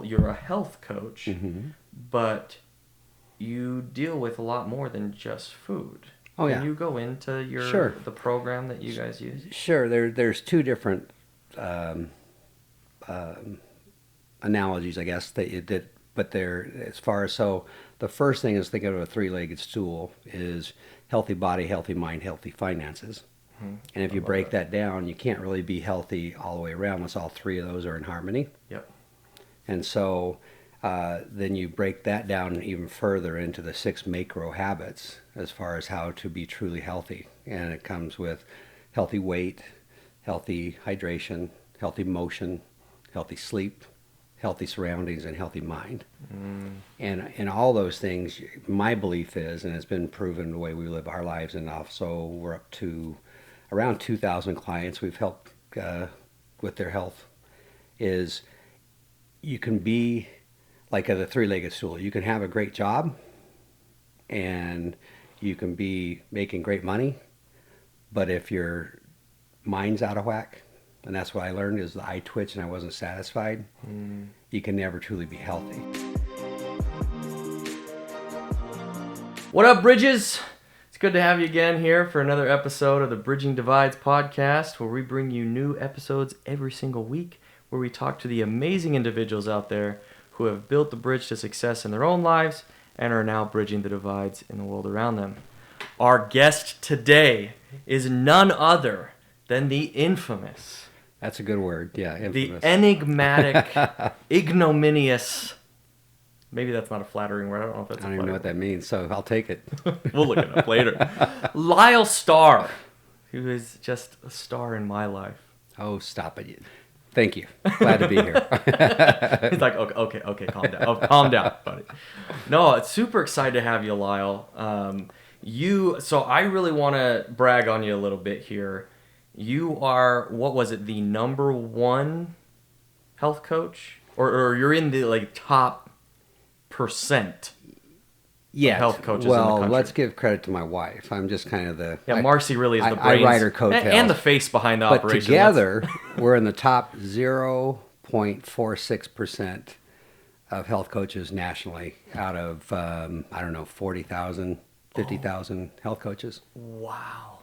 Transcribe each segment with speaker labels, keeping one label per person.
Speaker 1: you're a health coach,
Speaker 2: Mm-hmm.
Speaker 1: but you deal with a lot more than just food.
Speaker 2: Oh,
Speaker 1: Can
Speaker 2: yeah.
Speaker 1: you go into
Speaker 2: Sure.
Speaker 1: the program that you guys use?
Speaker 2: Sure. There's two different um, um, analogies, I guess, that you did, but they're as far as so. The first thing is think of a three-legged stool is healthy body, healthy mind, healthy finances.
Speaker 1: Hmm.
Speaker 2: And if
Speaker 1: I
Speaker 2: you
Speaker 1: love
Speaker 2: break
Speaker 1: that.
Speaker 2: that down, you can't really be healthy all the way around unless all three of those are in harmony.
Speaker 1: Yep.
Speaker 2: And so then you break that down even further into the 6 macro habits as far as how to be truly healthy. And it comes with healthy weight, healthy hydration, healthy motion, healthy sleep, healthy surroundings, and healthy mind.
Speaker 1: Mm.
Speaker 2: And all those things, my belief is, and it's been proven the way we live our lives, and also we're up to around 2,000 clients we've helped with their health, is you can be like a three-legged stool. You can have a great job and you can be making great money, but if your mind's out of whack, and that's what I learned is the I twitch and I wasn't satisfied, you can never truly be healthy.
Speaker 1: What up, Bridges? It's good to have you again here for another episode of the Bridging Divides podcast, where we bring you new episodes every single week, where we talk to the amazing individuals out there who have built the bridge to success in their own lives and are now bridging the divides in the world around them. Our guest today is none other than the infamous,
Speaker 2: That's a good word. Yeah, infamous.
Speaker 1: the enigmatic, ignominious, maybe that's not a flattering word, I don't know if that's
Speaker 2: I
Speaker 1: a
Speaker 2: don't even know what
Speaker 1: flattering
Speaker 2: that means, so I'll take it.
Speaker 1: We'll look it up later. Lyle Starr, who is just a star in my life.
Speaker 2: Oh, stop it. Thank you. Glad to be here.
Speaker 1: He's like, okay, calm down. Oh, calm down, buddy. No, it's super excited to have you, Lyle. So I really want to brag on you a little bit here. You are, what was it, the number one health coach? Or you're in the like top percent
Speaker 2: Yeah,
Speaker 1: health coaches in the
Speaker 2: well,
Speaker 1: country.
Speaker 2: let's give credit to my wife. I'm just kind of the...
Speaker 1: Yeah, Marcy really is the
Speaker 2: I
Speaker 1: brains
Speaker 2: ride her coattails.
Speaker 1: and the face behind the
Speaker 2: But
Speaker 1: operation.
Speaker 2: together, we're in the top 0.46% of health coaches nationally out of, 40,000, 50,000 health coaches.
Speaker 1: Wow.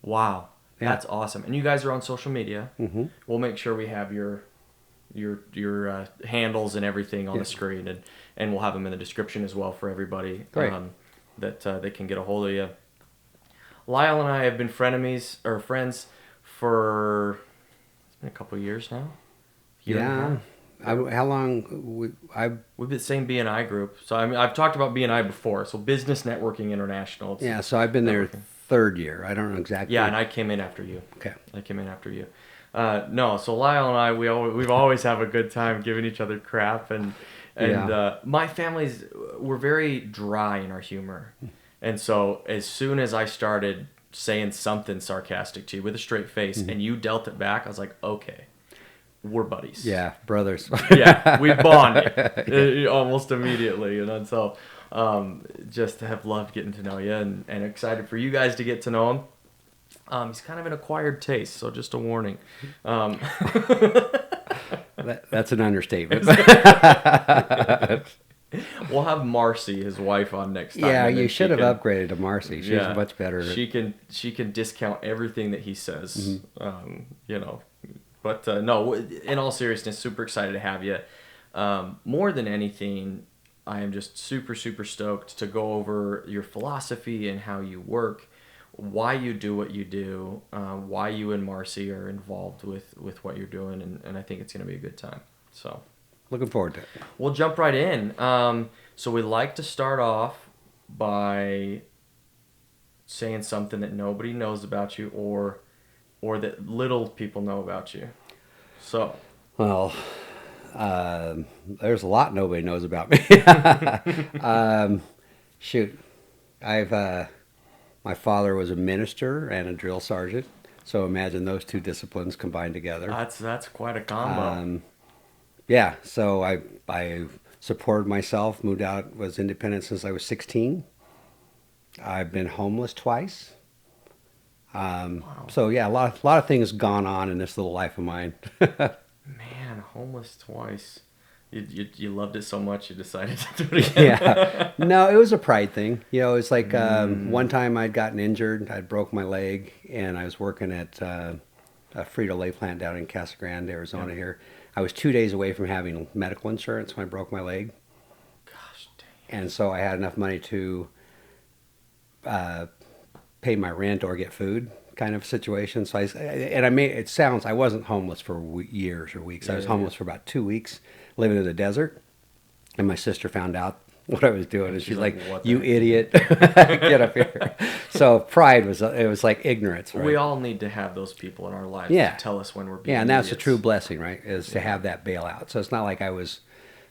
Speaker 2: Yeah.
Speaker 1: That's awesome. And you guys are on social media.
Speaker 2: Mm-hmm.
Speaker 1: We'll make sure we have your handles and everything on
Speaker 2: Yeah.
Speaker 1: the screen, and we'll have them in the description as well for everybody.
Speaker 2: Great.
Speaker 1: That they can get a hold of you. Lyle and I have been friends for, it's been a couple of years now. Year and a
Speaker 2: Yeah.
Speaker 1: half.
Speaker 2: How long...
Speaker 1: We've been the same BNI group. So I mean, I've talked about BNI before. So Business Networking International.
Speaker 2: Yeah, so I've been there
Speaker 1: networking.
Speaker 2: third year. I don't know exactly.
Speaker 1: Yeah, and I came in after you.
Speaker 2: Okay.
Speaker 1: No, so Lyle and I, we've always have a good time giving each other crap, and
Speaker 2: Yeah.
Speaker 1: my we're very dry in our humor, and so as soon as I started saying something sarcastic to you with a straight face, and you dealt it back, I was like, okay, we're buddies.
Speaker 2: Yeah, brothers.
Speaker 1: Yeah, we bonded almost immediately, and so just have loved getting to know you, and excited for you guys to get to know him. He's kind of an acquired taste, so just a warning.
Speaker 2: That's an understatement.
Speaker 1: We'll have Marcy, his wife, on next time.
Speaker 2: Yeah,
Speaker 1: and then
Speaker 2: you
Speaker 1: she
Speaker 2: should have
Speaker 1: can-
Speaker 2: upgraded to Marcy. She's
Speaker 1: Yeah,
Speaker 2: much better.
Speaker 1: She can discount everything that he says. But no, in all seriousness, super excited to have you. More than anything, I am just super, super stoked to go over your philosophy and how you work, why you do what you do, why you and Marcy are involved with what you're doing, and I think it's going to be a good time. So,
Speaker 2: Looking forward to it.
Speaker 1: we'll jump right in. So we like to start off by saying something that nobody knows about you, or that little people know about you. So,
Speaker 2: Well, there's a lot nobody knows about me. Shoot, my father was a minister and a drill sergeant, so imagine those two disciplines combined together.
Speaker 1: that's quite a combo.
Speaker 2: Yeah, so I supported myself, moved out, was independent since I was 16. I've been homeless twice.
Speaker 1: Wow.
Speaker 2: So yeah, a lot of things gone on in this little life of mine.
Speaker 1: Man, homeless twice. You loved it so much you decided to do it again.
Speaker 2: Yeah. No, it was a pride thing. It's like one time I'd gotten injured. I'd broke my leg, and I was working at a Frito-Lay plant down in Casa Grande, Arizona here. I was 2 days away from having medical insurance when I broke my leg.
Speaker 1: Gosh dang.
Speaker 2: And so I had enough money to pay my rent or get food kind of situation. So I wasn't homeless for years or weeks. I was homeless for about 2 weeks, living in the desert. And my sister found out what I was doing, and she's like, "You idiot, get up here!" So pride it was like ignorance. Right?
Speaker 1: We all need to have those people in our lives
Speaker 2: Yeah.
Speaker 1: to tell us when we're being
Speaker 2: and that's a
Speaker 1: idiots.
Speaker 2: true blessing, right? Is to have that bailout. So it's not like I was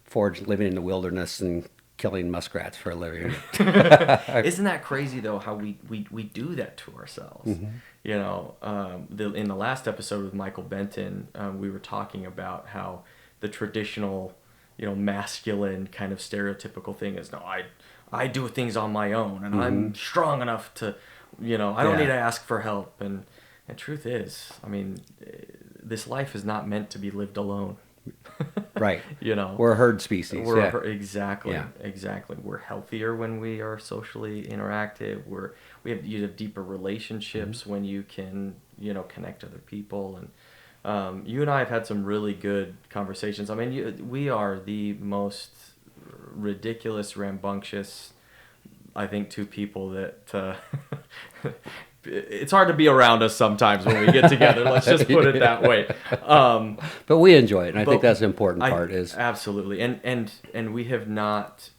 Speaker 2: forged living in the wilderness and killing muskrats for a living.
Speaker 1: Isn't that crazy though? How we do that to ourselves. You know, in the last episode with Michael Benton, we were talking about how the traditional, masculine kind of stereotypical thing is, no, I do things on my own, and I'm strong enough to, I don't need to ask for help. And truth is, I mean, this life is not meant to be lived alone.
Speaker 2: Right.
Speaker 1: We're
Speaker 2: a herd species.
Speaker 1: Exactly.
Speaker 2: Yeah.
Speaker 1: Exactly. We're healthier when we are socially interactive. You have deeper relationships when you can, connect to other people. And you and I have had some really good conversations. I mean, we are the most ridiculous, rambunctious, I think, two people that it's hard to be around us sometimes when we get together. Let's just put it that way.
Speaker 2: But we enjoy it, and I think that's the important part. Is
Speaker 1: absolutely, and we have not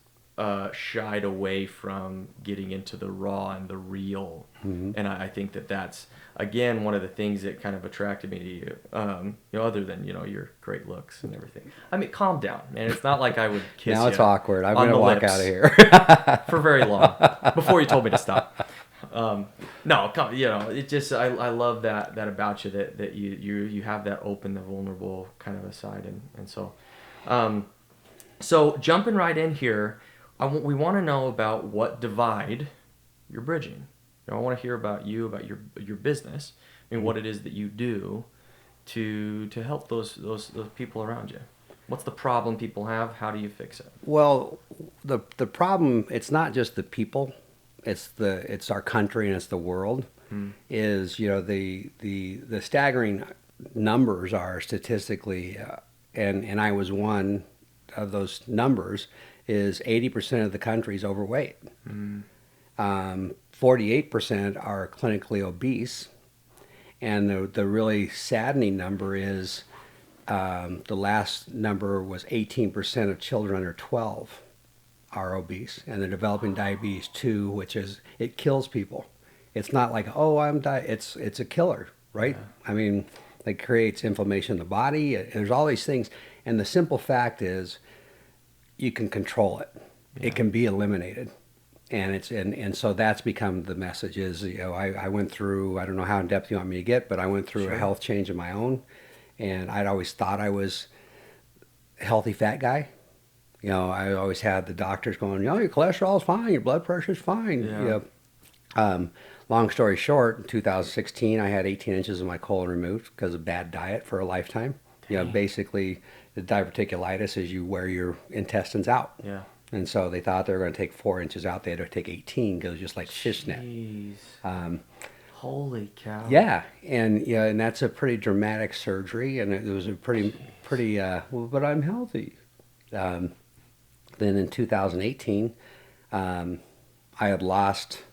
Speaker 1: shied away from getting into the raw and the real. And I think that's again one of the things that kind of attracted me to you. Other than your great looks and everything. I mean, calm down, man. It's not like I would kiss you.
Speaker 2: Now it's awkward. I'm going to walk out of here
Speaker 1: for very long before you told me to stop. No, it just I love that about you that you have that open, the vulnerable kind of a side, and so jumping right in here, we want to know about what divide you're bridging. I want to hear about you, about your business, and what it is that you do to help those people around you. What's the problem people have? How do you fix it?
Speaker 2: Well, the problem, it's not just the people. It's our country and it's the world. Is the staggering numbers are statistically, and I was one of those numbers. Is 80% of the country is overweight. 48% are clinically obese, and the really saddening number is the last number was 18% of children under 12 are obese, and they're developing diabetes too, which is, it kills people. It's not like, oh, it's a killer, right? Yeah. I mean, it creates inflammation in the body. There's all these things, and the simple fact is, you can control it. Yeah. It can be eliminated, and so that's become the message. Is I went through, I don't know how in depth you want me to get, but I went through a health change of my own, and I'd always thought I was a healthy fat guy. I always had the doctors going, your cholesterol's fine, your blood pressure's fine. Yeah. Long story short, in 2016, I had 18 inches of my colon removed because of bad diet for a lifetime. Basically, the diverticulitis is you wear your intestines out. Yeah. And so they thought they were going to take 4 inches out. They had to take 18 because it was just like fishnet.
Speaker 1: Holy cow.
Speaker 2: Yeah, and that's a pretty dramatic surgery, and it was a pretty. But I'm healthy. Then in 2018, I had lost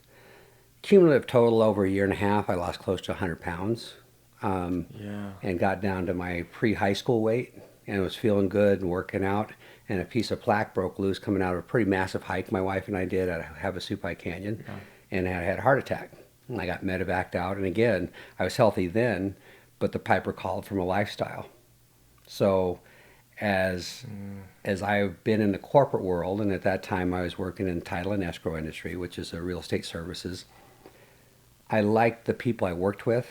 Speaker 2: cumulative total over a year and a half. I lost close to 100 pounds. And got down to my pre-high school weight, and was feeling good and working out, and a piece of plaque broke loose coming out of a pretty massive hike my wife and I did at Havasupai Canyon, and I had a heart attack. And I got medevaced out, and again, I was healthy then, but the piper called from a lifestyle. So as I've been in the corporate world, and at that time I was working in title and escrow industry, which is a real estate services, I liked the people I worked with.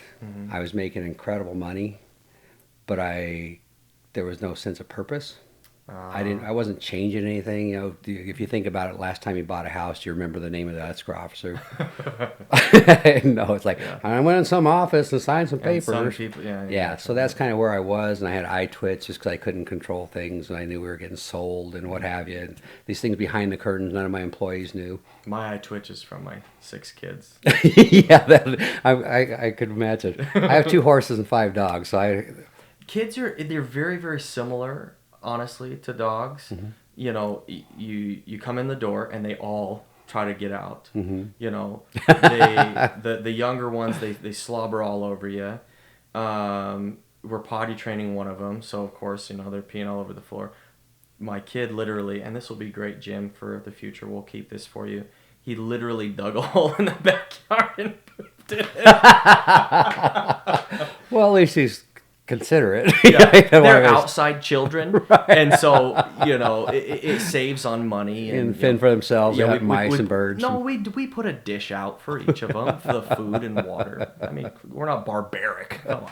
Speaker 2: I was making incredible money, but there was no sense of purpose. I wasn't changing anything. You know, if you think about it, last time you bought a house, do you remember the name of the escrow officer? No, it's like,
Speaker 1: Yeah.
Speaker 2: I went in some office and signed some
Speaker 1: And some
Speaker 2: papers.
Speaker 1: people, yeah,
Speaker 2: Yeah, so
Speaker 1: exactly.
Speaker 2: that's kind of where I was, and I had eye twitch just because I couldn't control things, and I knew we were getting sold and what have you. And these things behind the curtains, none of my employees knew.
Speaker 1: My eye twitches from my 6 kids.
Speaker 2: Yeah, I could imagine. I have 2 horses and 5 dogs, so I.
Speaker 1: Kids they're very very similar, honestly, to dogs.
Speaker 2: Mm-hmm.
Speaker 1: You know, you come in the door and they all try to get out.
Speaker 2: Mm-hmm.
Speaker 1: You know, the younger ones they slobber all over you. We're potty training one of them, so of course they're peeing all over the floor. My kid literally, and this will be great, Jim, for the future. We'll keep this for you. He literally dug a hole in the backyard and pooped in it.
Speaker 2: Well, at least he's considerate.
Speaker 1: Yeah, they're
Speaker 2: Whereas-
Speaker 1: outside children,
Speaker 2: Right.
Speaker 1: and so it saves on money
Speaker 2: and fend for themselves.
Speaker 1: Yeah,
Speaker 2: They have mice and birds.
Speaker 1: No, we put a dish out for each of them for the food and water. I mean, we're not barbaric. Come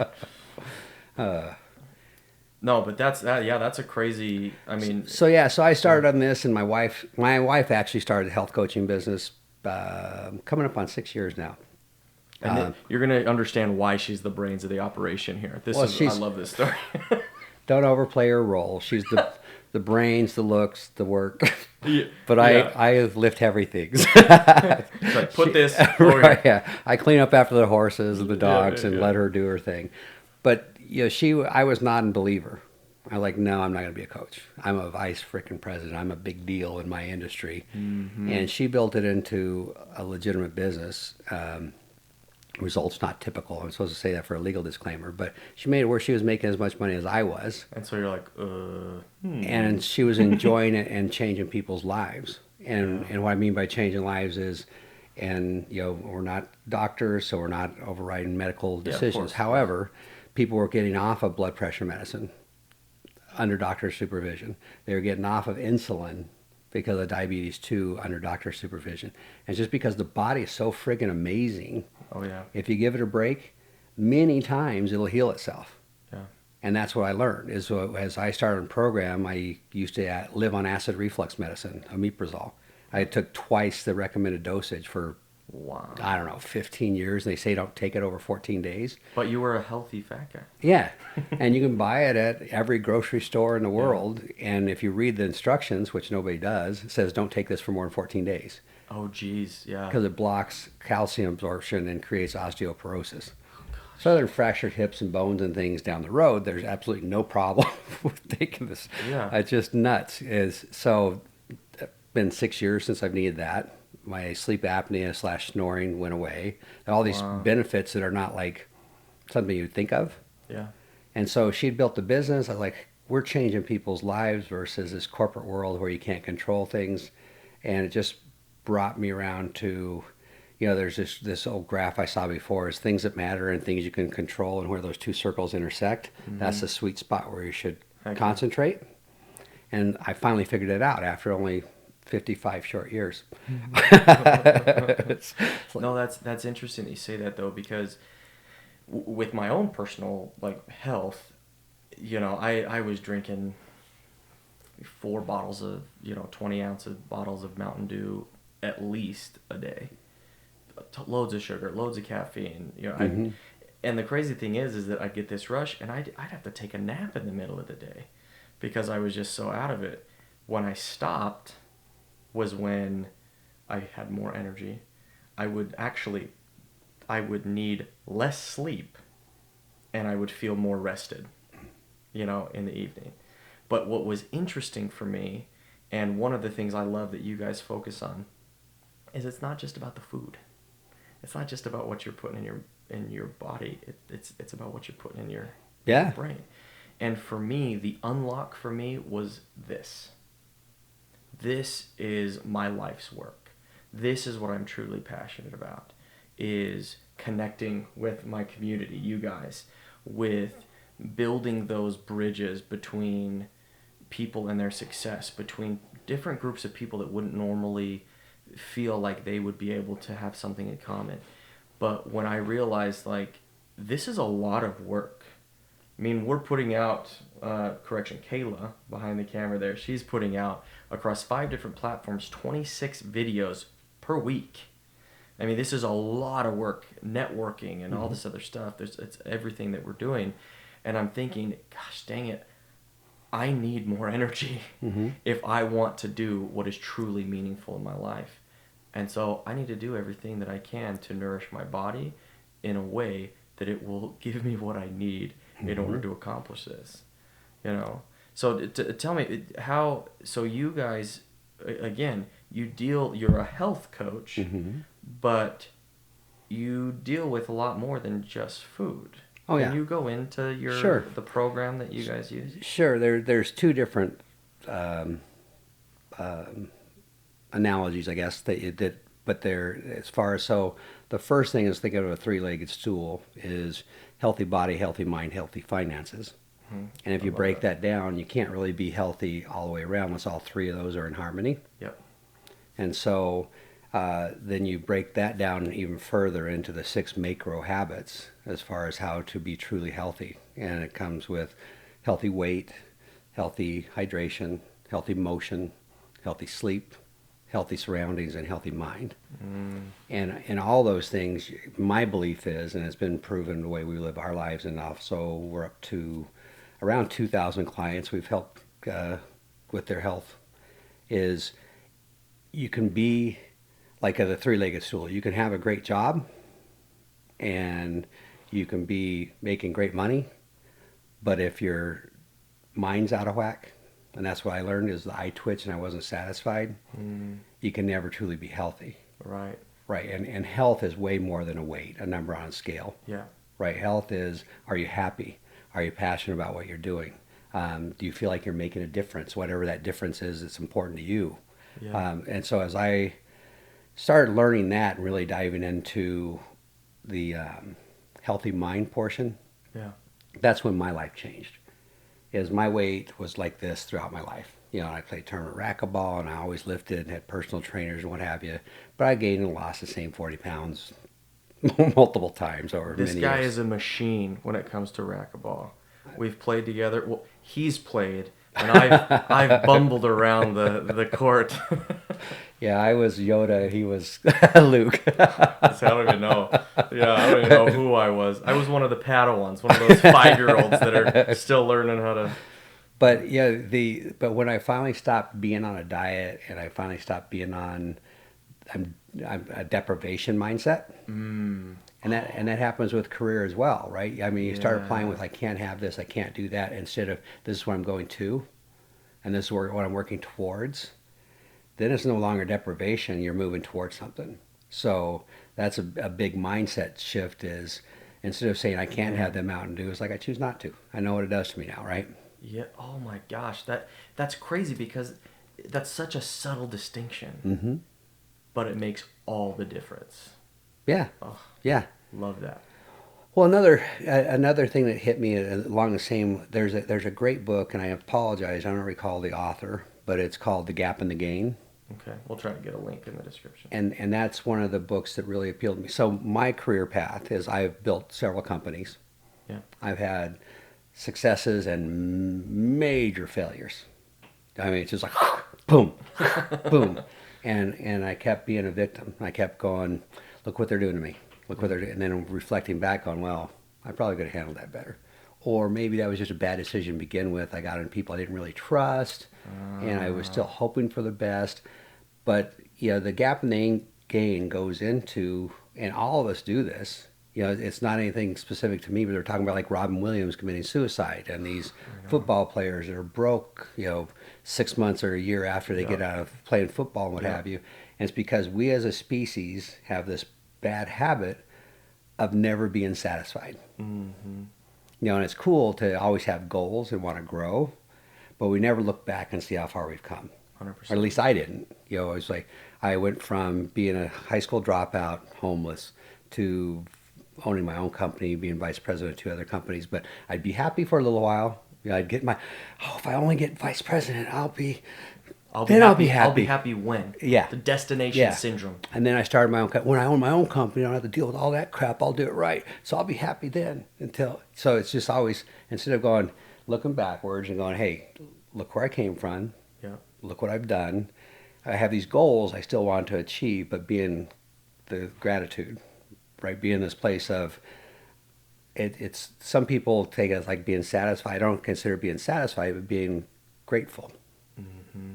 Speaker 1: on. No, but that's that. Yeah, that's a crazy. I mean,
Speaker 2: So I started on this, and my wife actually started a health coaching business, coming up on 6 years now.
Speaker 1: and you're gonna understand why she's the brains of the operation here. I love this story.
Speaker 2: Don't overplay her role. She's the brains, the looks, the work.
Speaker 1: Yeah,
Speaker 2: But
Speaker 1: yeah.
Speaker 2: I lift heavy things.
Speaker 1: It's like, put this over
Speaker 2: Right,
Speaker 1: here.
Speaker 2: yeah. I clean up after the horses and the dogs
Speaker 1: yeah,
Speaker 2: and
Speaker 1: yeah.
Speaker 2: let her do her thing. But I was not a believer. I like, no, I'm not going to be a coach. I'm a vice freaking president. I'm a big deal in my industry.
Speaker 1: Mm-hmm.
Speaker 2: And she built it into a legitimate business. Results not typical. I'm supposed to say that for a legal disclaimer, but she made it where she was making as much money as I was,
Speaker 1: And so you're like,
Speaker 2: and she was enjoying it and changing people's lives. And what I mean by changing lives is, and we're not doctors, so we're not overriding medical
Speaker 1: of
Speaker 2: decisions.
Speaker 1: course.
Speaker 2: However, people were getting off of blood pressure medicine under doctor supervision. They were getting off of insulin because of diabetes 2 under doctor supervision. And just because the body is so friggin' amazing,
Speaker 1: Oh yeah,
Speaker 2: if you give it a break, many times it'll heal itself.
Speaker 1: yeah.
Speaker 2: And that's what I learned. Is as I started a program, I used to live on acid reflux medicine, omeprazole. I took twice the recommended dosage for,
Speaker 1: Wow.
Speaker 2: I don't know, 15 years. They say don't take it over 14 days.
Speaker 1: But you were a healthy fat guy.
Speaker 2: Yeah. And you can buy it at every grocery store in the world. And if you read the instructions, which nobody does, it says don't take this for more than 14 days.
Speaker 1: Oh geez, yeah.
Speaker 2: Because it blocks calcium absorption and creates osteoporosis. So other than fractured hips and bones and things down the road, there's absolutely no problem with taking this.
Speaker 1: Yeah.
Speaker 2: It's just nuts. So it's been 6 years since I've needed that. My sleep apnea / snoring went away. All these
Speaker 1: Wow.
Speaker 2: benefits that are not like something you'd think of.
Speaker 1: Yeah.
Speaker 2: And so she'd built the business. I was like, we're changing people's lives versus this corporate world where you can't control things. And it just brought me around to, there's this old graph I saw before is things that matter and things you can control, and where those two circles intersect, that's the sweet spot where you should
Speaker 1: Heck yeah.
Speaker 2: concentrate. And I finally figured it out after only 55 short years.
Speaker 1: No, that's interesting that you say that though, because with my own personal health, I was drinking 4 bottles of 20-ounce bottles of Mountain Dew at least a day, loads of sugar, loads of caffeine. And the crazy thing is that I'd get this rush, and I'd have to take a nap in the middle of the day because I was just so out of it. When I stopped was when I had more energy. I would need less sleep, and I would feel more rested, in the evening. But what was interesting for me, and one of the things I love that you guys focus on, is it's not just about the food. It's not just about what you're putting in your body. It's about what you're putting in your brain. And for me, the unlock for me was this. This is my life's work. This is what I'm truly passionate about, is connecting with my community, you guys, with building those bridges between people and their success, between different groups of people that wouldn't normally feel like they would be able to have something in common. But when I realized, this is a lot of work. I mean, we're putting out, Kayla behind the camera there, she's putting out across 5 different platforms 26 videos per week. I mean, this is a lot of work, networking and all this other stuff. It's everything that we're doing. And I'm thinking, gosh dang it, I need more energy if I want to do what is truly meaningful in my life. And so I need to do everything that I can to nourish my body in a way that it will give me what I need in order to accomplish this. You know? So tell me how, so you guys, again, you're a health coach, but you deal with a lot more than just food.
Speaker 2: Oh,
Speaker 1: Can
Speaker 2: yeah.
Speaker 1: you go into
Speaker 2: Sure.
Speaker 1: the program that you guys use?
Speaker 2: Sure. There's two different um, um, analogies, I guess, but they're as far as so. The first thing is think of a three-legged stool is healthy body, healthy mind, healthy finances. And if
Speaker 1: I
Speaker 2: you
Speaker 1: love
Speaker 2: break that down, you can't really be healthy all the way around unless all three of those are in harmony.
Speaker 1: Yep.
Speaker 2: And so then you break that down even further into the 6 macro habits as far as how to be truly healthy. And it comes with healthy weight, healthy hydration, healthy motion, healthy sleep, healthy surroundings, and healthy mind. And all those things, my belief is, and it's been proven the way we live our lives enough, so we're up to around 2,000 clients we've helped with their health, is you can be like a three-legged stool. You can have a great job and you can be making great money, but if your mind's out of whack, and that's what I learned is the eye twitch and I wasn't satisfied, you can never truly be healthy.
Speaker 1: Right.
Speaker 2: Right. And health is way more than a weight, a number on a scale.
Speaker 1: Yeah.
Speaker 2: Right. Health is, are you happy? Are you passionate about what you're doing? Do you feel like you're making a difference? Whatever that difference is, it's important to you.
Speaker 1: Yeah.
Speaker 2: And so as I started learning that and really diving into the healthy mind portion,
Speaker 1: Yeah.
Speaker 2: that's when my life changed. Is my weight was like this throughout my life. You know, I played tournament racquetball and I always lifted and had personal trainers and what have you. But I gained and lost the same 40 pounds multiple times over
Speaker 1: This
Speaker 2: many
Speaker 1: guy
Speaker 2: years.
Speaker 1: is a machine when it comes to racquetball. We've played together. Well, he's played, and I've bumbled around the court.
Speaker 2: Yeah, I was Yoda. He was Luke.
Speaker 1: I don't even know. Yeah, I don't even know who I was. I was one of the Padawans, one of those 5-year-olds that are still learning how to.
Speaker 2: But yeah, but when I finally stopped being on a diet and I finally stopped being on I'm a deprivation mindset, and that happens with career as well, right? I mean, you start applying with I can't have this, I can't do that, instead of this is what I'm going to, and this is what I'm working towards. Then it's no longer deprivation; you're moving towards something. So that's a big mindset shift. Is instead of saying I can't have them Mountain Dew, it's like I choose not to. I know what it does to me now, right?
Speaker 1: Yeah. Oh my gosh, that's crazy because that's such a subtle distinction, but it makes all the difference.
Speaker 2: Yeah,
Speaker 1: Oh,
Speaker 2: yeah.
Speaker 1: love that.
Speaker 2: Well, another thing that hit me along the same, there's a great book, and I apologize, I don't recall the author, but it's called The Gap and the Gain,
Speaker 1: Okay, we'll try to get a link in the description.
Speaker 2: and that's one of the books that really appealed to me. So my career path is I've built several companies.
Speaker 1: Yeah.
Speaker 2: I've had successes and major failures. I mean, it's just like boom, boom, and I kept being a victim. I kept going, look what they're doing to me. Look what they're doing, and then reflecting back on, well, I probably could have handled that better, or maybe that was just a bad decision to begin with. I got in people I didn't really trust, and I was still hoping for the best. But the gap in the gain goes into, and all of us do this. It's not anything specific to me, but they're talking about like Robin Williams committing suicide and these football players that are broke, 6 months or a year after they get out of playing football and what have you. And it's because we as a species have this bad habit of never being satisfied. And it's cool to always have goals and want to grow, but we never look back and see how far we've come.
Speaker 1: 100%.
Speaker 2: Or at least I didn't. It was like I went from being a high school dropout, homeless, to owning my own company, being vice president of 2 other companies. But I'd be happy for a little while. I'd get if I only get vice president, I'll be
Speaker 1: I'll
Speaker 2: Then I'll be happy.
Speaker 1: I'll be happy when.
Speaker 2: Yeah.
Speaker 1: The destination
Speaker 2: Yeah.
Speaker 1: syndrome.
Speaker 2: And then I started my own company. When I own my own company, I don't have to deal with all that crap. I'll do it right. So I'll be happy then so it's just always, instead of going, looking backwards and going, hey, look where I came from.
Speaker 1: Yeah.
Speaker 2: Look what I've done. I have these goals I still want to achieve, but being the gratitude, right? Being this place of, it's some people take it as like being satisfied. I don't consider being satisfied, but being grateful.
Speaker 1: Mm-hmm.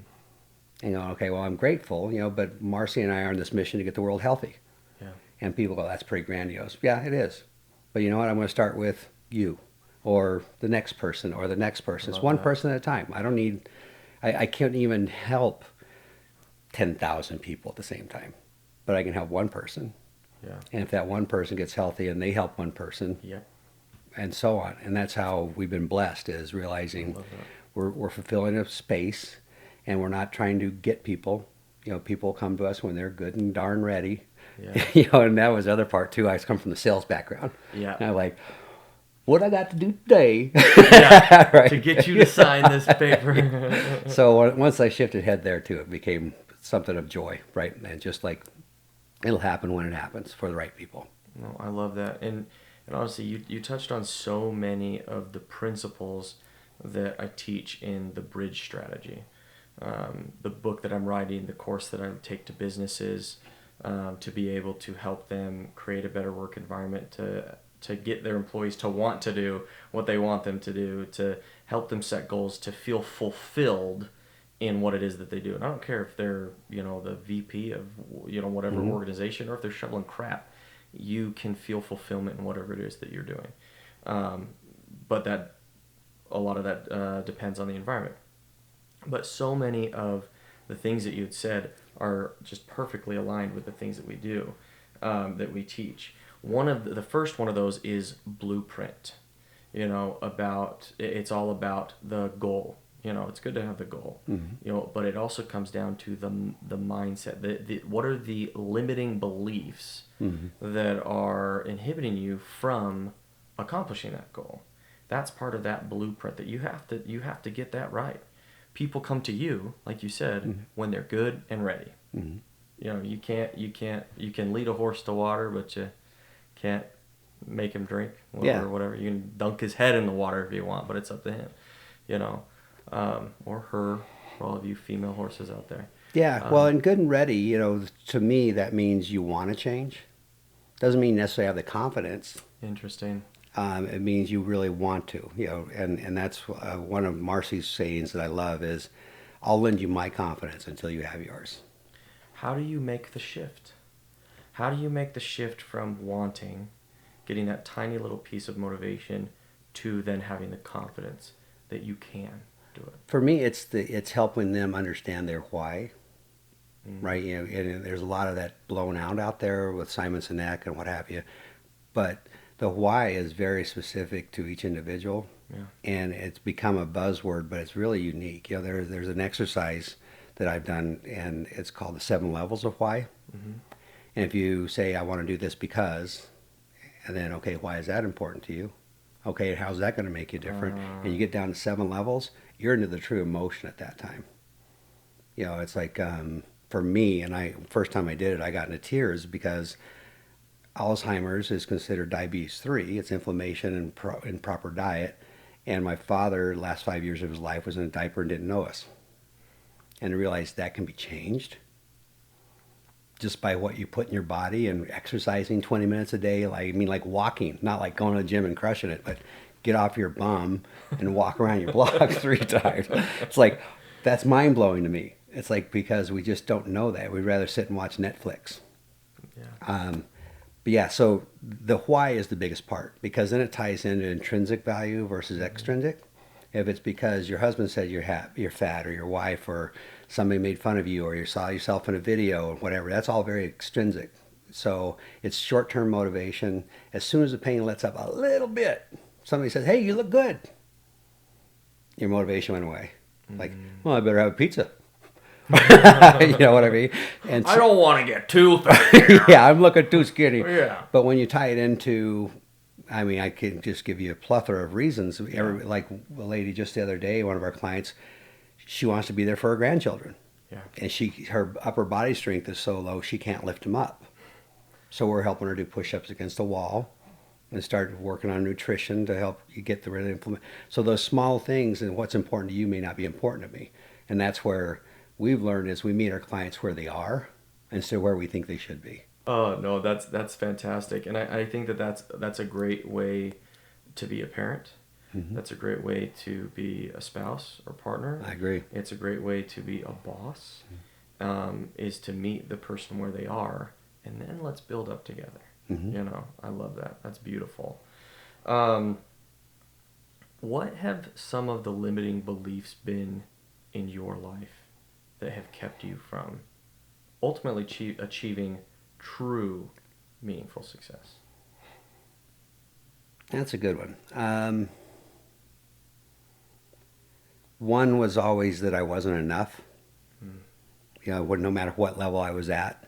Speaker 2: And going, okay, well, I'm grateful, but Marcy and I are on this mission to get the world healthy.
Speaker 1: Yeah.
Speaker 2: And people go, that's pretty grandiose. Yeah, it is. But you know what? I'm going to start with you or the next person or the next person. It's one person at a time. I can't even help 10,000 people at the same time, but I can help one person.
Speaker 1: Yeah.
Speaker 2: And if that one person gets healthy and they help one person,
Speaker 1: Yep.
Speaker 2: and so on. And that's how we've been blessed, is realizing we're fulfilling a space, and we're not trying to get people. People come to us when they're good and darn ready.
Speaker 1: Yeah.
Speaker 2: And that was the other part too. I come from the sales background.
Speaker 1: Yeah.
Speaker 2: And I'm like, what I got to do today
Speaker 1: Yeah.
Speaker 2: right.
Speaker 1: To get you to sign this paper.
Speaker 2: So once I shifted head there too, it became something of joy, right? And just like, it'll happen when it happens for the right people.
Speaker 1: No, I love that. And honestly, you touched on so many of the principles that I teach in the Bridge strategy. The book that I'm writing, the course that I take to businesses, to be able to help them create a better work environment, to get their employees to want to do what they want them to do, to help them set goals, to feel fulfilled in what it is that they do. And I don't care if they're, the VP of, whatever organization, or if they're shoveling crap. You can feel fulfillment in whatever it is that you're doing. But a lot of that depends on the environment. But so many of the things that you had said are just perfectly aligned with the things that we do, that we teach. The first one of those is blueprint. It's all about the goal. It's good to have the goal.
Speaker 2: Mm-hmm.
Speaker 1: But it also comes down to the mindset. What are the limiting beliefs that are inhibiting you from accomplishing that goal? That's part of that blueprint that you have to get that right. People come to you, like you said, when they're good and ready.
Speaker 2: Mm-hmm.
Speaker 1: You can lead a horse to water, but you can't make him drink or whatever. You can dunk his head in the water if you want, but it's up to him, or her, for all of you female horses out there.
Speaker 2: Yeah, well, and good and ready, to me, that means you want to change. Doesn't mean necessarily have the confidence.
Speaker 1: Interesting.
Speaker 2: It means you really want to, and that's one of Marcy's sayings that I love is, I'll lend you my confidence until you have yours.
Speaker 1: How do you make the shift? How do you make the shift from wanting, getting that tiny little piece of motivation, to then having the confidence that you can do it?
Speaker 2: For me, it's helping them understand their why, right? And there's a lot of that blown out there with Simon Sinek and what have you, but the why is very specific to each individual, and it's become a buzzword, but it's really unique. There's an exercise that I've done, and it's called the 7 levels of why. And if you say, I want to do this because, and then, okay, why is that important to you? Okay, how's that going to make you different? And you get down to 7 levels, you're into the true emotion at that time. It's like, for me, and first time I did it, I got into tears because Alzheimer's is considered diabetes 3. It's inflammation and improper diet. And my father, last 5 years of his life, was in a diaper and didn't know us. And I realized that can be changed just by what you put in your body, and exercising 20 minutes a day. Like walking, not like going to the gym and crushing it, but get off your bum and walk around your block 3 times. It's like, that's mind blowing to me. It's like, because we just don't know that. We'd rather sit and watch Netflix. But yeah, so the why is the biggest part, because then it ties into intrinsic value versus extrinsic. If it's because your husband said you're fat, or your wife, or somebody made fun of you, or you saw yourself in a video, or whatever, that's all very extrinsic. So it's short-term motivation. As soon as the pain lets up a little bit, somebody says, hey, you look good, your motivation went away. Like, well, I better have a pizza. You know what I mean? And so,
Speaker 1: I don't want to get too fat.
Speaker 2: yeah, I'm looking too skinny.
Speaker 1: Yeah.
Speaker 2: But when you tie it into, I can just give you a plethora of reasons. Like a lady just the other day, one of our clients, she wants to be there for her grandchildren.
Speaker 1: Yeah.
Speaker 2: And her upper body strength is so low she can't lift them up. So we're helping her do push-ups against the wall and start working on nutrition to help you get the really implement. So those small things and what's important to you may not be important to me. And that's where we've learned is we meet our clients where they are instead of where we think they should be.
Speaker 1: Oh no, that's fantastic, and I think that's a great way to be a parent.
Speaker 2: Mm-hmm.
Speaker 1: That's a great way to be a spouse or partner.
Speaker 2: I agree.
Speaker 1: It's a great way to be a boss. Is to meet the person where they are, and then let's build up together.
Speaker 2: Mm-hmm.
Speaker 1: You know, I love that. That's beautiful. What have some of the limiting beliefs been in your life that have kept you from ultimately achieving true meaningful success?
Speaker 2: That's a good one. One was always that I wasn't enough. You know, no matter what level I was at,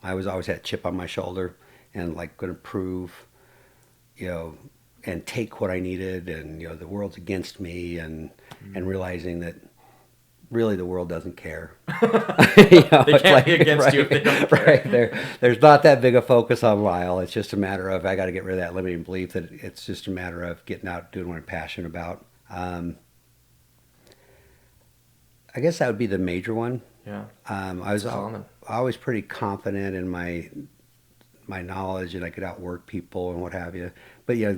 Speaker 2: I was always had a chip on my shoulder and like going to prove, you know, and take what I needed, and you know the world's against me, and realizing that really the world doesn't care.
Speaker 1: You know, they can't be against you if they don't care.
Speaker 2: Right. There's not that big a focus on Lyle. It's just a matter of I got to get rid of that limiting belief that it's just a matter of getting out, doing what I'm passionate about. I guess that would be the major one.
Speaker 1: Yeah.
Speaker 2: I was always pretty confident in my knowledge, and I could outwork people and what have you. But yeah,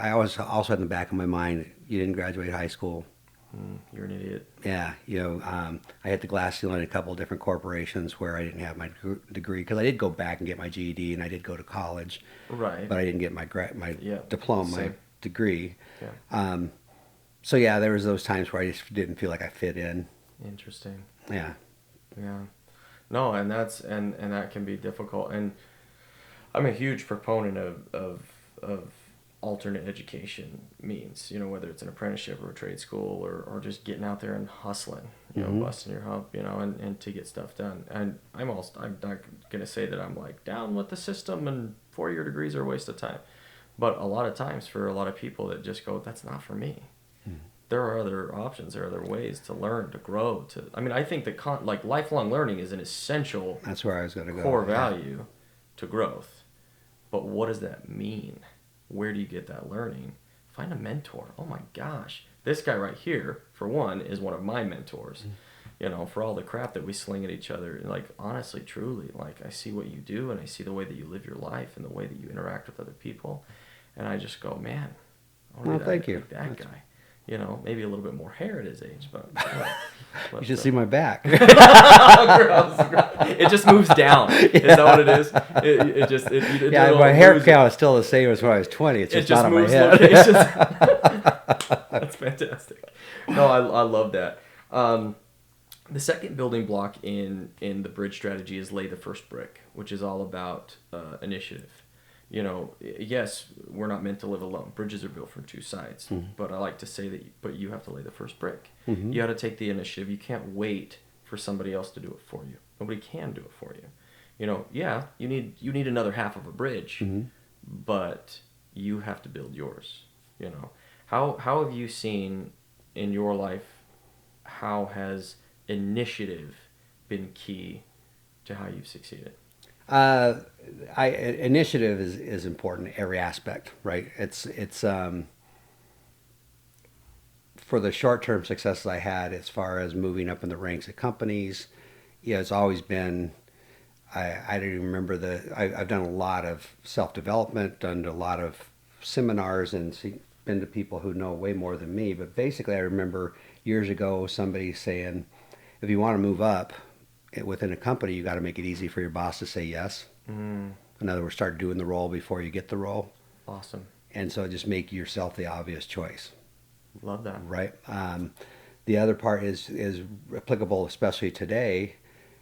Speaker 2: I always also had in the back of my mind, you didn't graduate high school.
Speaker 1: You're an idiot.
Speaker 2: Yeah, you know, I hit the glass ceiling in a couple of different corporations where I didn't have my degree, because I did go back and get my GED, and I did go to college,
Speaker 1: right?
Speaker 2: But I didn't get my diploma, my degree.
Speaker 1: Yeah.
Speaker 2: So yeah, there was those times where I just didn't feel like I fit in.
Speaker 1: Interesting.
Speaker 2: Yeah.
Speaker 1: Yeah. No, and that can be difficult. And I'm a huge proponent of alternate education means, you know, whether it's an apprenticeship or a trade school or just getting out there and hustling, you know, busting your hump, you know, and to get stuff done. And I'm not going to say that I'm like down with the system and 4-year degrees are a waste of time. But a lot of times for a lot of people that just go, that's not for me. There are other options. There are other ways to learn, to grow. I think that lifelong learning is an essential.
Speaker 2: That's where I was going to go.
Speaker 1: Core value to growth. But what does that mean? Where do you get that learning? Find a mentor. Oh my gosh, this guy right here, for one, is one of my mentors. You know, for all the crap that we sling at each other. Like honestly, truly, like I see what you do, and I see the way that you live your life, and the way that you interact with other people, and I just go, man, I want to be
Speaker 2: thank you.
Speaker 1: Like that guy. You know, maybe a little bit more hair at his age, but
Speaker 2: you should see my back.
Speaker 1: Gross. It just moves down. Is that what it is?
Speaker 2: Yeah, my hair count is still the same as when I was 20. It's just not on my head.
Speaker 1: That's fantastic. No, I love that. The second building block in the bridge strategy is lay the first brick, which is all about initiative. You know, yes, we're not meant to live alone. Bridges are built from two sides. But I like to say that you have to lay the first brick. You got to take the initiative. You can't wait for somebody else to do it for you. Nobody can do it for you. You know, yeah, you need another half of a bridge, but you have to build yours. You know, how have you seen in your life, how has initiative been key to how you've succeeded?
Speaker 2: Initiative is important in every aspect, right? It's for the short-term successes I had as far as moving up in the ranks at companies. Yeah, it's always been. I don't even remember I've done a lot of self-development, done a lot of seminars, and been to people who know way more than me. But basically, I remember years ago somebody saying, if you want to move up within a company, you got to make it easy for your boss to say yes. In other words, start doing the role before you get the role.
Speaker 1: Awesome.
Speaker 2: And so just make yourself the obvious choice.
Speaker 1: Love that.
Speaker 2: Right. The other part is applicable, especially today.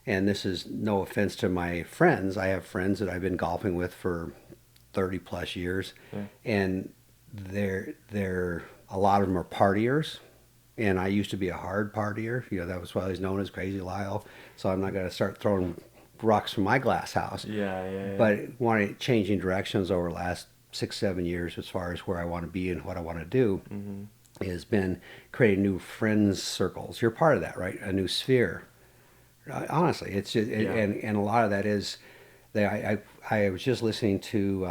Speaker 2: And this is no offense to my friends. I have friends that I've been golfing with for 30 plus years. Yeah. And they're a lot of them are partiers. And I used to be a hard partier. You know, that was why I was known as Crazy Lyle. So I'm not going to start throwing rocks from my glass house.
Speaker 1: Yeah.
Speaker 2: But changing directions over the last 6-7 years as far as where I want to be and what I want to do has been creating new friends circles. You're part of that, right? A new sphere. Honestly, it's just, and a lot of that is that I was just listening to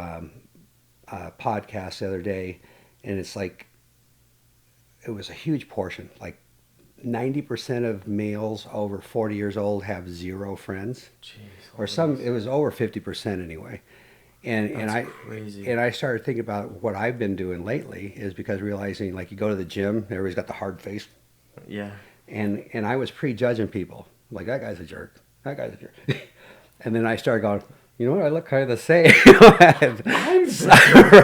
Speaker 2: a podcast the other day, and it's like it was a huge portion, like 90% of males over 40 years old have zero friends,
Speaker 1: Jeez,
Speaker 2: or some. It was over 50% anyway.
Speaker 1: That's crazy.
Speaker 2: And I started thinking about what I've been doing lately is because realizing like you go to the gym, everybody's got the hard face,
Speaker 1: Yeah.
Speaker 2: and I was prejudging people like that guy's a jerk, that guy's a jerk, and then I started going, you know what, I look kind of the same.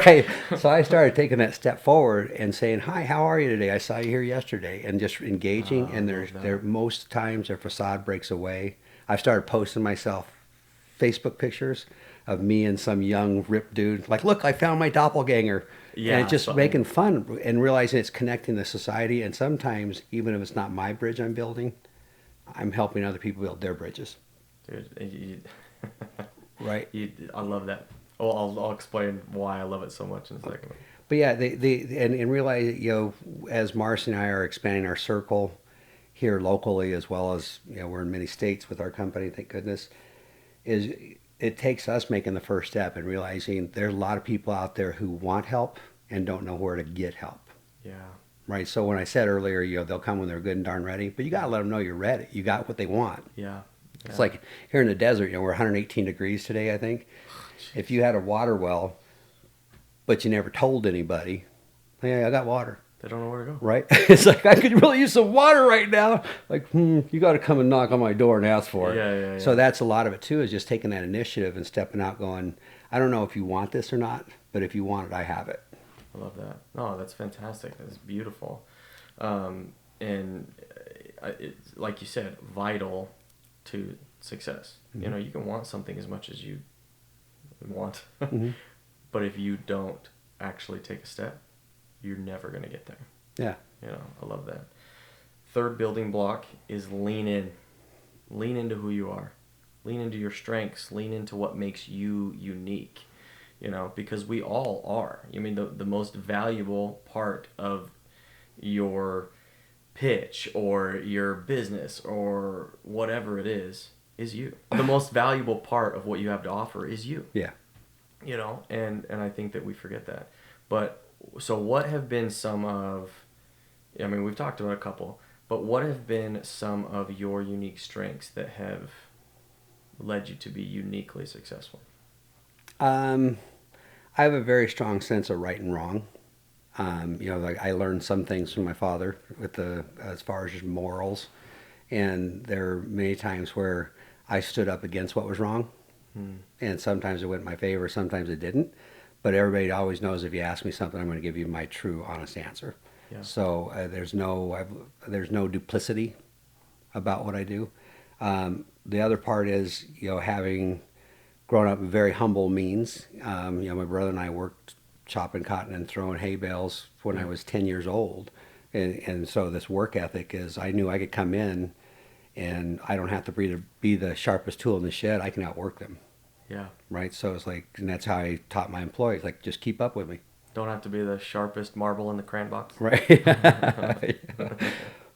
Speaker 2: Right. So I started taking that step forward and saying, hi, how are you today? I saw you here yesterday, and just engaging. And there most times their facade breaks away. I started posting myself Facebook pictures of me and some young ripped dude. Like, look, I found my doppelganger.
Speaker 1: Yeah.
Speaker 2: And just making fun and realizing it's connecting the society. And sometimes, even if it's not my bridge I'm building, I'm helping other people build their bridges.
Speaker 1: Dude,
Speaker 2: Right.
Speaker 1: I love that. Oh, I'll explain why I love it so much in a second.
Speaker 2: But yeah, and realize, you know, as Marcy and I are expanding our circle here locally, as well as, you know, we're in many states with our company, thank goodness, is it takes us making the first step and realizing there's a lot of people out there who want help and don't know where to get help.
Speaker 1: Yeah.
Speaker 2: Right. So when I said earlier, you know, they'll come when they're good and darn ready, but you got to let them know you're ready. You got what they want.
Speaker 1: Yeah.
Speaker 2: It's like here in the desert, you know, we're 118 degrees today, I think. If you had a water well, but you never told anybody, hey, I got water.
Speaker 1: They don't know where to go.
Speaker 2: Right? It's like, I could really use some water right now. Like, you got to come and knock on my door and ask for it.
Speaker 1: Yeah.
Speaker 2: So that's a lot of it too, is just taking that initiative and stepping out going, I don't know if you want this or not, but if you want it, I have it.
Speaker 1: I love that. No, that's fantastic. That's beautiful. And it's, like you said, vital to success.
Speaker 2: Mm-hmm.
Speaker 1: You know, you can want something as much as you want,
Speaker 2: Mm-hmm.
Speaker 1: but if you don't actually take a step, you're never going to get there.
Speaker 2: Yeah.
Speaker 1: You know, I love that. Third building block is lean in. Lean into who you are. Lean into your strengths. Lean into what makes you unique. You know, because we all are. I mean, the most valuable part of your pitch or your business or whatever it is you. The most valuable part of what you have to offer is you.
Speaker 2: Yeah.
Speaker 1: You know, and I think that we forget that. But so what have been some of, I mean, we've talked about a couple, but what have been some of your unique strengths that have led you to be uniquely successful?
Speaker 2: I have a very strong sense of right and wrong. You know, like I learned some things from my father with as far as just morals, and there are many times where I stood up against what was wrong, and sometimes it went in my favor, sometimes it didn't. But everybody always knows if you ask me something, I'm going to give you my true, honest answer.
Speaker 1: Yeah.
Speaker 2: So there's no duplicity about what I do. The other part is, you know, having grown up in very humble means. You know, my brother and I worked chopping cotton and throwing hay bales when I was 10 years old. And so this work ethic is, I knew I could come in and I don't have to be the sharpest tool in the shed. I can outwork them.
Speaker 1: Yeah.
Speaker 2: Right. So it's like, and that's how I taught my employees, like, just keep up with me.
Speaker 1: Don't have to be the sharpest marble in the crayon box.
Speaker 2: Right.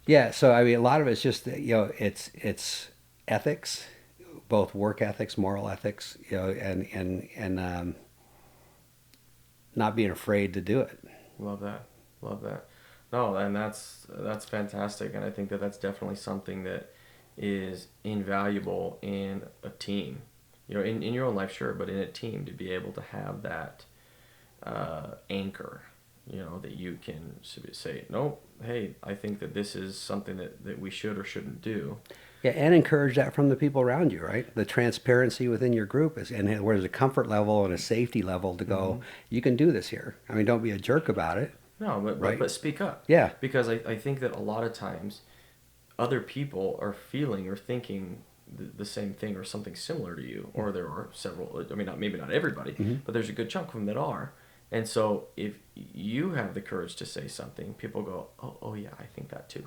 Speaker 2: Yeah. So, I mean, a lot of it's just, you know, it's ethics, both work ethics, moral ethics, you know, and not being afraid to do it.
Speaker 1: Love that. Love that. No, and that's fantastic. And I think that that's definitely something that is invaluable in a team. You know, in your own life, sure, but in a team, to be able to have that anchor, you know, that you can say, no, hey, I think that this is something that we should or shouldn't do.
Speaker 2: Yeah, and encourage that from the people around you, right? The transparency within your group is, and where there's a comfort level and a safety level to go, you can do this here. I mean, don't be a jerk about it.
Speaker 1: No, but speak up.
Speaker 2: Yeah.
Speaker 1: Because I think that a lot of times other people are feeling or thinking the same thing or something similar to you, or there are several, I mean, maybe not everybody, but there's a good chunk of them that are. And so if you have the courage to say something, people go, oh yeah, I think that too.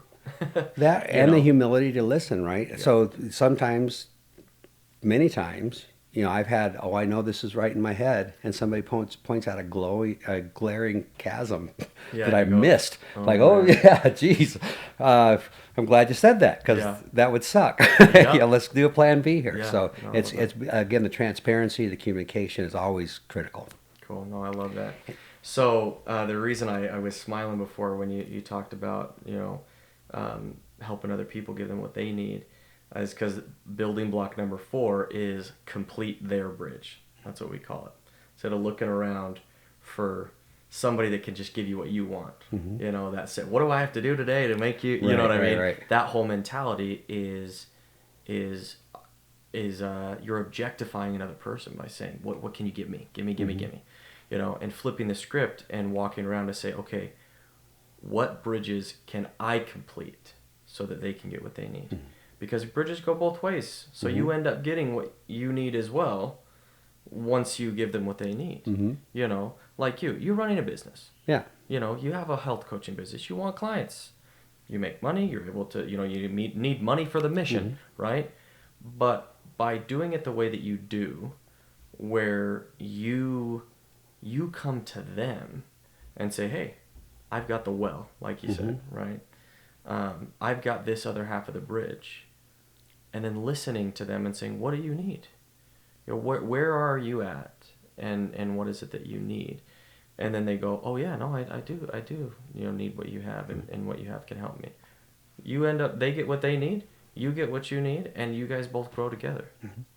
Speaker 2: That and the humility to listen, right? Yeah. So sometimes, many times, I've had, I know this is right in my head, and somebody points out a glaring chasm
Speaker 1: Yeah,
Speaker 2: that
Speaker 1: and
Speaker 2: I
Speaker 1: you go,
Speaker 2: missed.
Speaker 1: oh
Speaker 2: Like, oh
Speaker 1: man.
Speaker 2: yeah, geez, I'm glad you said that because
Speaker 1: Yeah.
Speaker 2: that would suck.
Speaker 1: Yep.
Speaker 2: Let's do a plan B here.
Speaker 1: Yeah.
Speaker 2: So
Speaker 1: No, I
Speaker 2: it's
Speaker 1: love that.
Speaker 2: it's again, the transparency, the communication is always critical.
Speaker 1: Cool. No, I love that. So the reason I was smiling before when you talked about helping other people give them what they need is because building block number 4 is complete their bridge. That's what we call it. Instead of looking around for somebody that can just give you what you want, that's it. What do I have to do today to make you? You know what I mean?
Speaker 2: Right.
Speaker 1: That whole mentality is you're objectifying another person by saying, what can you give me? Give me, give me, give me. And flipping the script and walking around to say, okay, what bridges can I complete so that they can get what they need? Because bridges go both ways. So you end up getting what you need as well once you give them what they need. Like you're running a business.
Speaker 2: Yeah.
Speaker 1: You have a health coaching business. You want clients. You make money. You're able to, you need money for the mission, right? But by doing it the way that you do, where you come to them and say, hey, I've got the well, like you said, right? I've got this other half of the bridge. And then listening to them and saying, what do you need? Where are you at? And what is it that you need? And then they go, oh yeah, no, I do, need what you have, and what you have can help me. They get what they need, you get what you need, and you guys both grow together.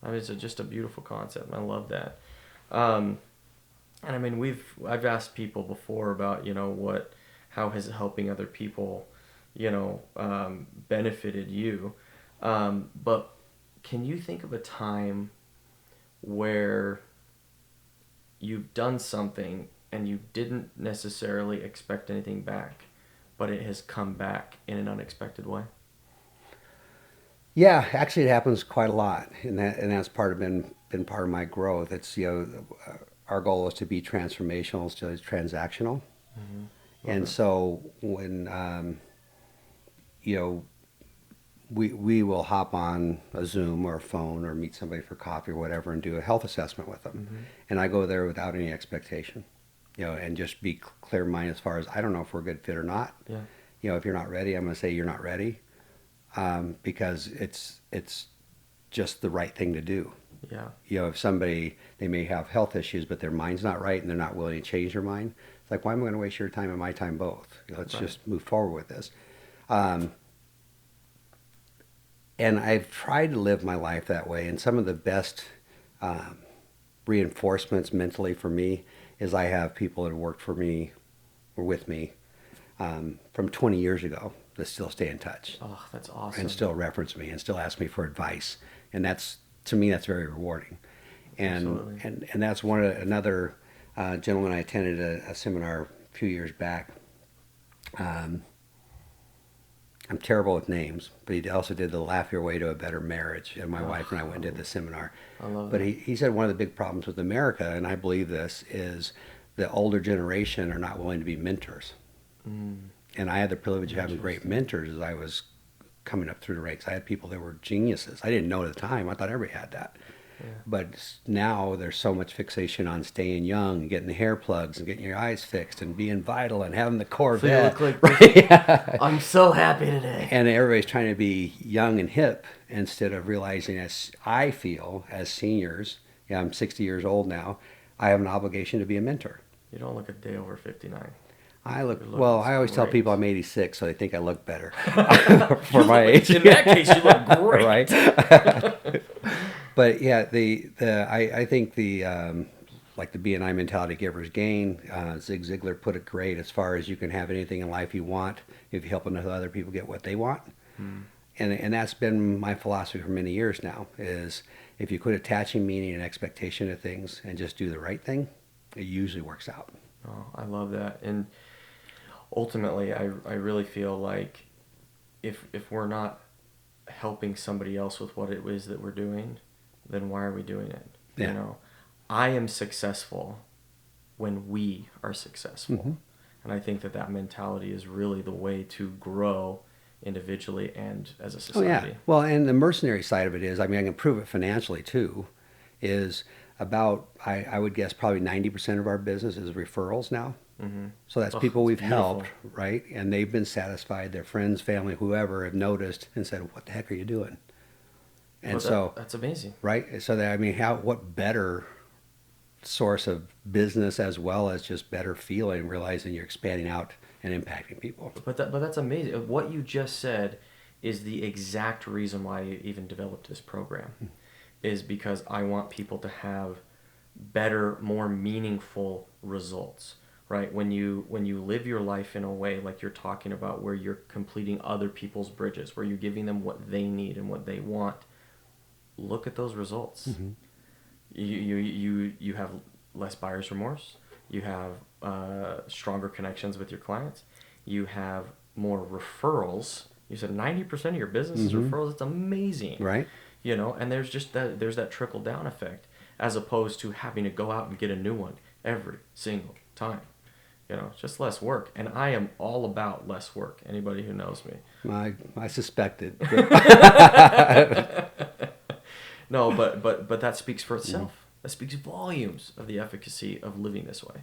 Speaker 1: I mean, it's just a beautiful concept. I love that. And I mean, I've asked people before about, how has helping other people, benefited you. But can you think of a time where you've done something and you didn't necessarily expect anything back, but it has come back in an unexpected way?
Speaker 2: Yeah, actually, it happens quite a lot, and that's been part of my growth. It's our goal is to be transformational instead of transactional, and so when you know we will hop on a Zoom or a phone or meet somebody for coffee or whatever and do a health assessment with them, and I go there without any expectation, and just be clear minded as far as I don't know if we're a good fit or not.
Speaker 1: Yeah.
Speaker 2: If you're not ready, I'm going to say you're not ready. Because it's just the right thing to do.
Speaker 1: Yeah.
Speaker 2: If somebody, they may have health issues, but their mind's not right and they're not willing to change their mind, it's like, why am I going to waste your time and my time both? Let's just move forward with this. And I've tried to live my life that way. And some of the best reinforcements mentally for me is I have people that have worked for me or with me from 20 years ago that still stay in touch.
Speaker 1: Oh, that's awesome.
Speaker 2: And still reference me and still ask me for advice. And that's, to me, that's very rewarding. And that's another gentleman I attended a seminar a few years back. I'm terrible with names, but he also did the Laugh Your Way to a Better Marriage. And my wife and I went and did the seminar.
Speaker 1: I love
Speaker 2: but
Speaker 1: that.
Speaker 2: he said one of the big problems with America, and I believe this, is the older generation are not willing to be mentors. And I had the privilege of having great mentors as I was coming up through the ranks. I had people that were geniuses. I didn't know at the time. I thought everybody had that.
Speaker 1: Yeah.
Speaker 2: But now there's so much fixation on staying young, getting the hair plugs and getting your eyes fixed and being vital and having the Corvette.
Speaker 1: So you look like
Speaker 2: Yeah.
Speaker 1: I'm so happy today.
Speaker 2: And everybody's trying to be young and hip instead of realizing, as I feel, as seniors, I'm 60 years old now, I have an obligation to be a mentor.
Speaker 1: You don't look a day over 59.
Speaker 2: I look,
Speaker 1: Your look
Speaker 2: well,
Speaker 1: is
Speaker 2: I always tell
Speaker 1: great.
Speaker 2: people I'm 86, so they think I look better for my age.
Speaker 1: In that case, you look great.
Speaker 2: Right? But yeah, I think like the BNI mentality, givers gain. Zig Ziglar put it great as far as you can have anything in life you want if you help other people get what they want. And that's been my philosophy for many years now, is if you quit attaching meaning and expectation to things and just do the right thing, it usually works out.
Speaker 1: Oh, I love that. And ultimately, I really feel like if we're not helping somebody else with what it is that we're doing, then why are we doing it?
Speaker 2: Yeah.
Speaker 1: I am successful when we are successful. And I think that mentality is really the way to grow individually and as a society.
Speaker 2: Oh, yeah. Well, and the mercenary side of it is, I mean, I can prove it financially too. is about, I would guess probably 90% of our business is referrals now.
Speaker 1: Mm-hmm.
Speaker 2: So that's
Speaker 1: Oh,
Speaker 2: people
Speaker 1: it's
Speaker 2: we've
Speaker 1: beautiful.
Speaker 2: helped, right? And they've been satisfied. Their friends, family, whoever have noticed and said, "What the heck are you doing?" And
Speaker 1: Well,
Speaker 2: so,
Speaker 1: that's amazing.
Speaker 2: right? So that, I mean, what better source of business as well as just better feeling, realizing you're expanding out and impacting people.
Speaker 1: But that's amazing. What you just said is the exact reason why I even developed this program, is because I want people to have better, more meaningful results. Right? When you live your life in a way like you're talking about, where you're completing other people's bridges, where you're giving them what they need and what they want, look at those results.
Speaker 2: Mm-hmm.
Speaker 1: You have less buyer's remorse. You have stronger connections with your clients. You have more referrals. You said 90% of your business is
Speaker 2: Mm-hmm.
Speaker 1: referrals. It's amazing.
Speaker 2: Right?
Speaker 1: And there's that trickle down effect, as opposed to having to go out and get a new one every single time. It's just less work, and I am all about less work. Anybody who knows me.
Speaker 2: I suspected.
Speaker 1: No, but that speaks for itself. That speaks volumes of the efficacy of living this way,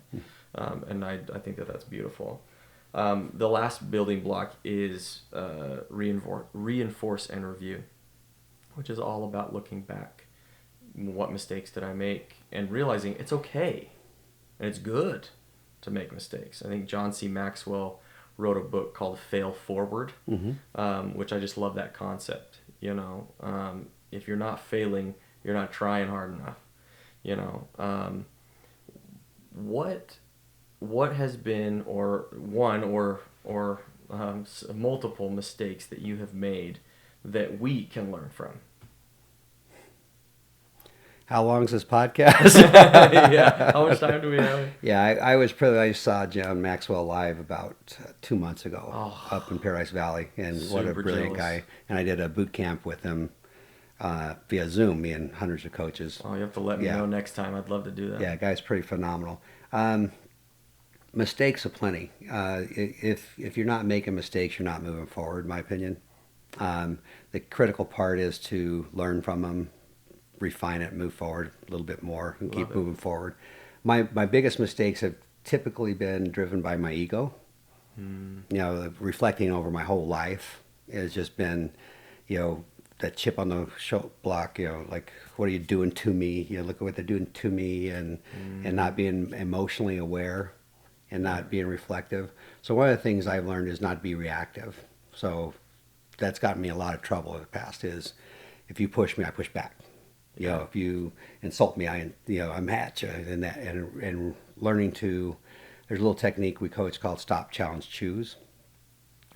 Speaker 1: and I think that's beautiful. The last building block is reinforce and review, which is all about looking back. What mistakes did I make, and realizing it's okay, and it's good to make mistakes. I think John C. Maxwell wrote a book called Fail Forward, which I just love that concept. If you're not failing, you're not trying hard enough. You know, what has been, or one or multiple mistakes that you have made that we can learn from?
Speaker 2: How long is this podcast?
Speaker 1: Yeah. How much time do we have?
Speaker 2: Yeah, I was privileged. I saw John Maxwell live about 2 months ago up in Paradise Valley, and what a
Speaker 1: Super
Speaker 2: brilliant
Speaker 1: jealous.
Speaker 2: guy. And I did a boot camp with him via Zoom, me and hundreds of coaches.
Speaker 1: Oh, you have to let me
Speaker 2: Yeah.
Speaker 1: know next time. I'd love to do that.
Speaker 2: Yeah, guy's pretty phenomenal. Mistakes aplenty. If you're not making mistakes, you're not moving forward, in my opinion. The critical part is to learn from them, refine it, move forward a little bit more, and keep
Speaker 1: Love it.
Speaker 2: moving forward. My biggest mistakes have typically been driven by my ego. Reflecting over my whole life has just been, that chip on the block. Like, what are you doing to me? Look at what they're doing to me, and not being emotionally aware, and not being reflective. So one of the things I've learned is not to be reactive. So that's gotten me a lot of trouble in the past. Is if you push me, I push back. If you insult me, I match, and that, and learning to. There's a little technique we coach called stop, challenge, choose,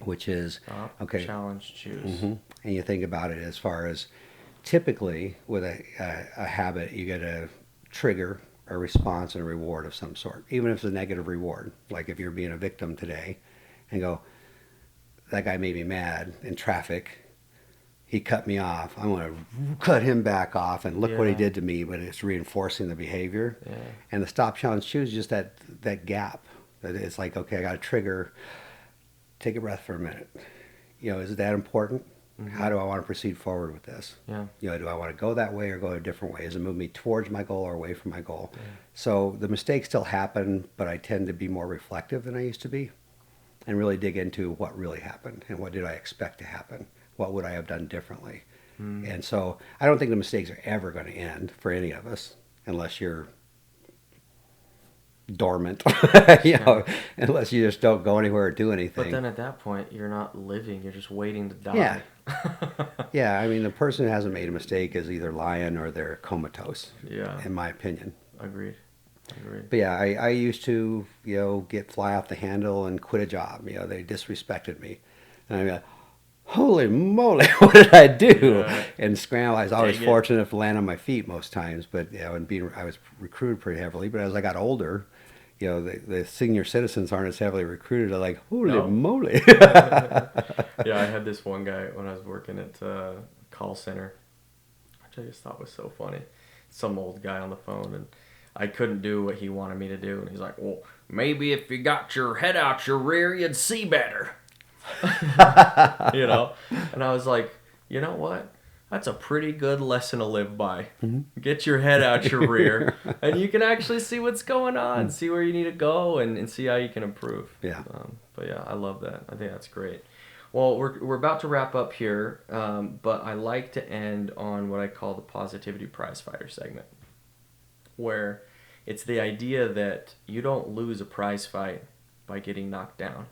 Speaker 2: which is
Speaker 1: Stop,
Speaker 2: okay.
Speaker 1: challenge, choose.
Speaker 2: Mm-hmm. And you think about it as far as typically with a habit, you get a trigger, a response, and a reward of some sort, even if it's a negative reward. Like if you're being a victim today, and go, that guy made me mad in traffic. He cut me off. I'm going to cut him back off, and look what he
Speaker 1: Yeah.
Speaker 2: did to me. But it's reinforcing the behavior.
Speaker 1: Yeah.
Speaker 2: And the stop, challenge, choose is just that gap. That it's like, okay, I got a trigger. Take a breath for a minute. Is it that important?
Speaker 1: Mm-hmm.
Speaker 2: How do I want to proceed forward with this?
Speaker 1: Yeah.
Speaker 2: Do I want to go that way or go a different way? Does it move me towards my goal or away from my goal?
Speaker 1: Yeah.
Speaker 2: So the mistakes still happen, but I tend to be more reflective than I used to be, and really dig into what really happened and what did I expect to happen? What would I have done differently? And so I don't think the mistakes are ever going to end for any of us unless you're dormant, unless you just don't go anywhere or do anything.
Speaker 1: But then at that point, you're not living. You're just waiting to die.
Speaker 2: Yeah. Yeah, I mean, the person who hasn't made a mistake is either lying or they're comatose,
Speaker 1: Yeah.
Speaker 2: in my opinion.
Speaker 1: Agreed.
Speaker 2: But yeah, I used to, get fly off the handle and quit a job. They disrespected me. And I'm like, holy moly, what did I do?
Speaker 1: Yeah.
Speaker 2: And scramble. I was always
Speaker 1: Dang it.
Speaker 2: fortunate to land on my feet most times. But, I was recruited pretty heavily. But as I got older, the senior citizens aren't as heavily recruited. They're like, holy
Speaker 1: No.
Speaker 2: moly.
Speaker 1: Yeah, I had this one guy when I was working at a call center, which I just thought was so funny. Some old guy on the phone, and I couldn't do what he wanted me to do. And he's like, well, maybe if you got your head out your rear, you'd see better. And I was like, you know what? That's a pretty good lesson to live by.
Speaker 2: Mm-hmm.
Speaker 1: Get your head out your rear, and you can actually see what's going on, see where you need to go, and see how you can improve.
Speaker 2: Yeah.
Speaker 1: But yeah, I love that. I think that's great. Well, we're about to wrap up here, but I like to end on what I call the positivity prize fighter segment, where it's the idea that you don't lose a prize fight by getting knocked down.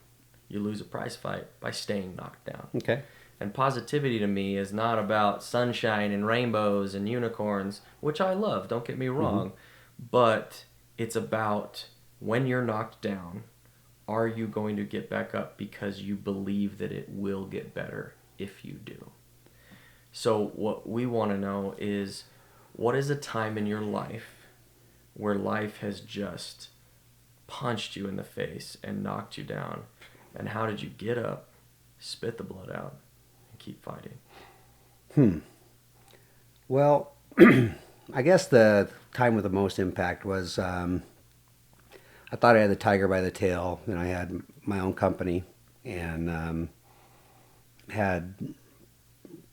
Speaker 1: You lose a prize fight by staying knocked down.
Speaker 2: Okay.
Speaker 1: And positivity to me is not about sunshine and rainbows and unicorns, which I love, don't get me wrong, but it's about when you're knocked down, are you going to get back up because you believe that it will get better if you do? So what we want to know is, what is a time in your life where life has just punched you in the face and knocked you down? And how did you get up, spit the blood out, and keep fighting?
Speaker 2: Well, I guess the time with the most impact was I thought I had the tiger by the tail, and I had my own company and had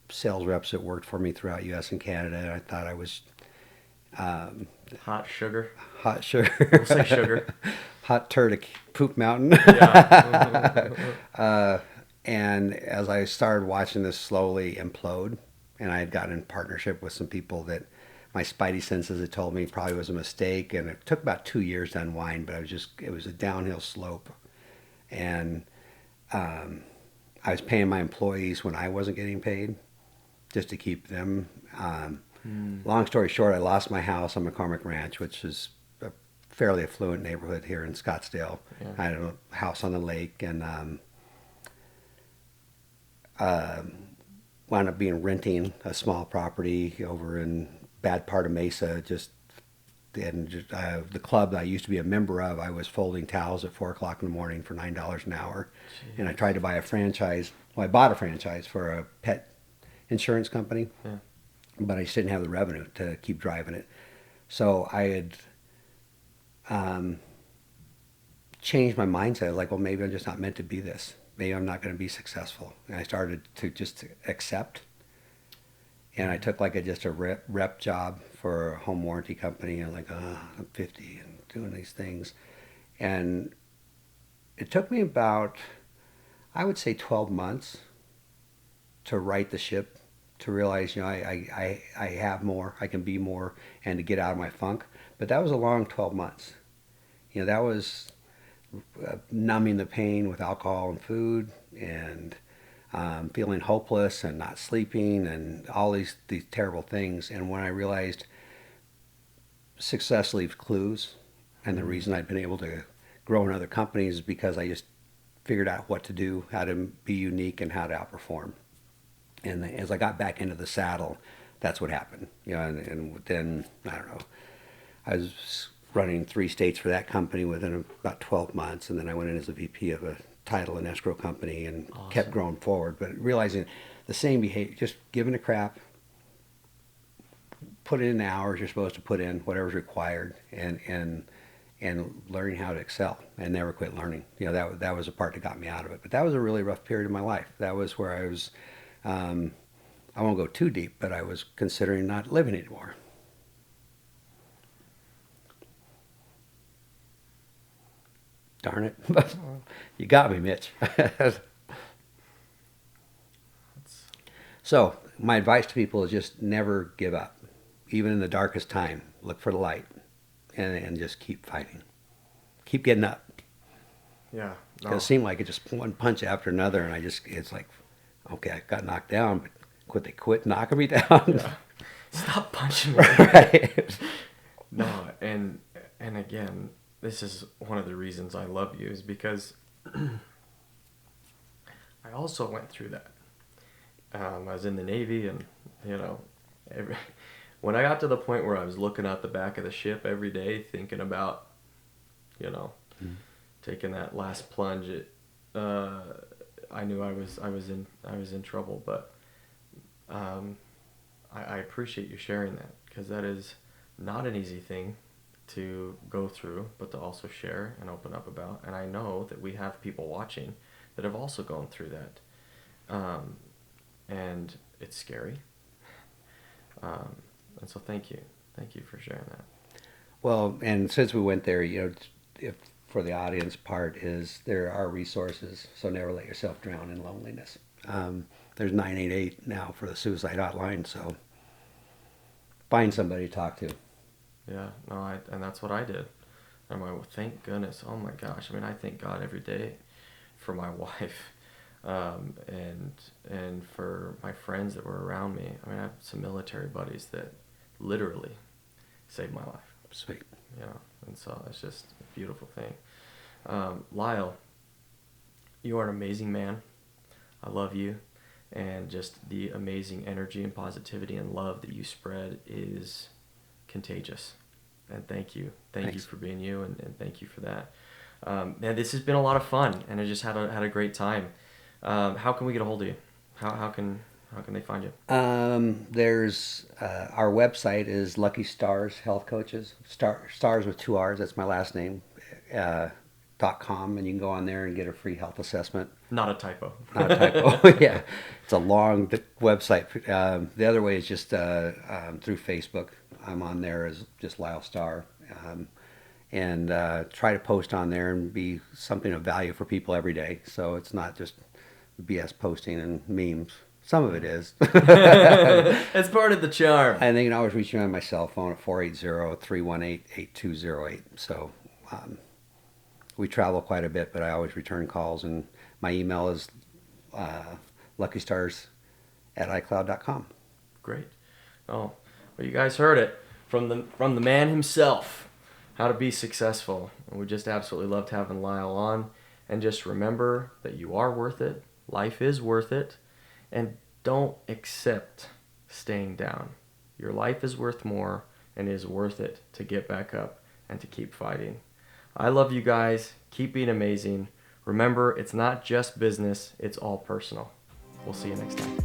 Speaker 2: sales reps that worked for me throughout U.S. and Canada. And I thought I was
Speaker 1: Hot sugar.
Speaker 2: hot sugar.
Speaker 1: We'll say sugar.
Speaker 2: Hot turd poop mountain.
Speaker 1: Yeah.
Speaker 2: And as I started watching this slowly implode, and I had gotten in partnership with some people that my spidey senses had told me probably was a mistake, and it took about 2 years to unwind, but it was a downhill slope. And I was paying my employees when I wasn't getting paid just to keep them. Long story short, I lost my house on McCormick Ranch, which is a fairly affluent neighborhood here in Scottsdale.
Speaker 1: Yeah.
Speaker 2: I had a house on the lake, and wound up renting a small property over in bad part of Mesa. The club that I used to be a member of, I was folding towels at 4 o'clock in the morning for $9 an hour. Jeez. And I tried to buy a franchise. Well, I bought a franchise for a pet insurance company,
Speaker 1: Yeah.
Speaker 2: but I just didn't have the revenue to keep driving it. So I had changed my mindset. Like, well, maybe I'm just not meant to be this. Maybe I'm not going to be successful. And I started to just accept. And I took just a rep job for a home warranty company. And I'm 50 and doing these things. And it took me about, I would say, 12 months to right the ship, to realize, I have more, I can be more, and to get out of my funk. But that was a long 12 months. That was numbing the pain with alcohol and food, and feeling hopeless and not sleeping and all these terrible things. And when I realized success leaves clues, and the reason I've been able to grow in other companies is because I just figured out what to do, how to be unique, and how to outperform. And as I got back into the saddle, that's what happened. And then, I don't know, I was running 3 states for that company within about 12 months, and then I went in as a VP of a title and escrow company and
Speaker 1: Awesome.
Speaker 2: Kept growing forward. But realizing the same behavior, just giving a crap, put in the hours you're supposed to put in, whatever's required, and learning how to excel and never quit learning. That was the part that got me out of it. But that was a really rough period of my life. That was where I was, I won't go too deep, but I was considering not living anymore. Darn it. You got me, Mitch. So my advice to people is just never give up. Even in the darkest time, look for the light and just keep fighting. Keep getting up.
Speaker 1: Yeah. No.
Speaker 2: It seemed like it just one punch after another, and it's like, okay, I got knocked down, but quit knocking me down.
Speaker 1: Yeah. Stop punching me.
Speaker 2: Right.
Speaker 1: No, and again, this is one of the reasons I love you, is because I also went through that. I was in the Navy, and when I got to the point where I was looking out the back of the ship every day, thinking about, taking that last plunge, I knew I was in trouble. But I appreciate you sharing that, because that is not an easy thing to go through, but to also share and open up about. And I know that we have people watching that have also gone through that. And it's scary. And so thank you. Thank you for sharing that.
Speaker 2: Well, and since we went there, if for the audience part is there are resources, so never let yourself drown in loneliness. There's 988 now for the suicide hotline, so find somebody to talk to.
Speaker 1: Yeah, no, and that's what I did. I'm like, well, thank goodness. Oh my gosh. I mean, I thank God every day for my wife, and for my friends that were around me. I mean, I have some military buddies that literally saved my life.
Speaker 2: Sweet.
Speaker 1: You know, and so it's just a beautiful thing. Lyle, you are an amazing man. I love you, and just the amazing energy and positivity and love that you spread is contagious. And thank you. Thank you
Speaker 2: Thanks.
Speaker 1: for being you, and thank you for that. Man, this has been a lot of fun, and I just had a great time. How can we get a hold of you? How can they find you?
Speaker 2: There's our website is Lucky Stars Health Coaches. Stars with two R's. That's my last name. .com, and you can go on there and get a free health assessment.
Speaker 1: Not a typo.
Speaker 2: Not a typo. Yeah, it's a long website. The other way is just through Facebook. I'm on there as just Lyle Starr, and try to post on there and be something of value for people every day. So it's not just BS posting and memes. Some of it is.
Speaker 1: It's part of the charm.
Speaker 2: And they can always reach me on my cell phone at 480-318-8208. So we travel quite a bit, but I always return calls. And my email is luckystars@icloud.com.
Speaker 1: Great. Oh, well, you guys heard it from the man himself. How to be successful. And we just absolutely loved having Lyle on. And just remember that you are worth it. Life is worth it. And don't accept staying down. Your life is worth more and is worth it to get back up and to keep fighting. I love you guys. Keep being amazing. Remember, it's not just business, it's all personal. We'll see you next time.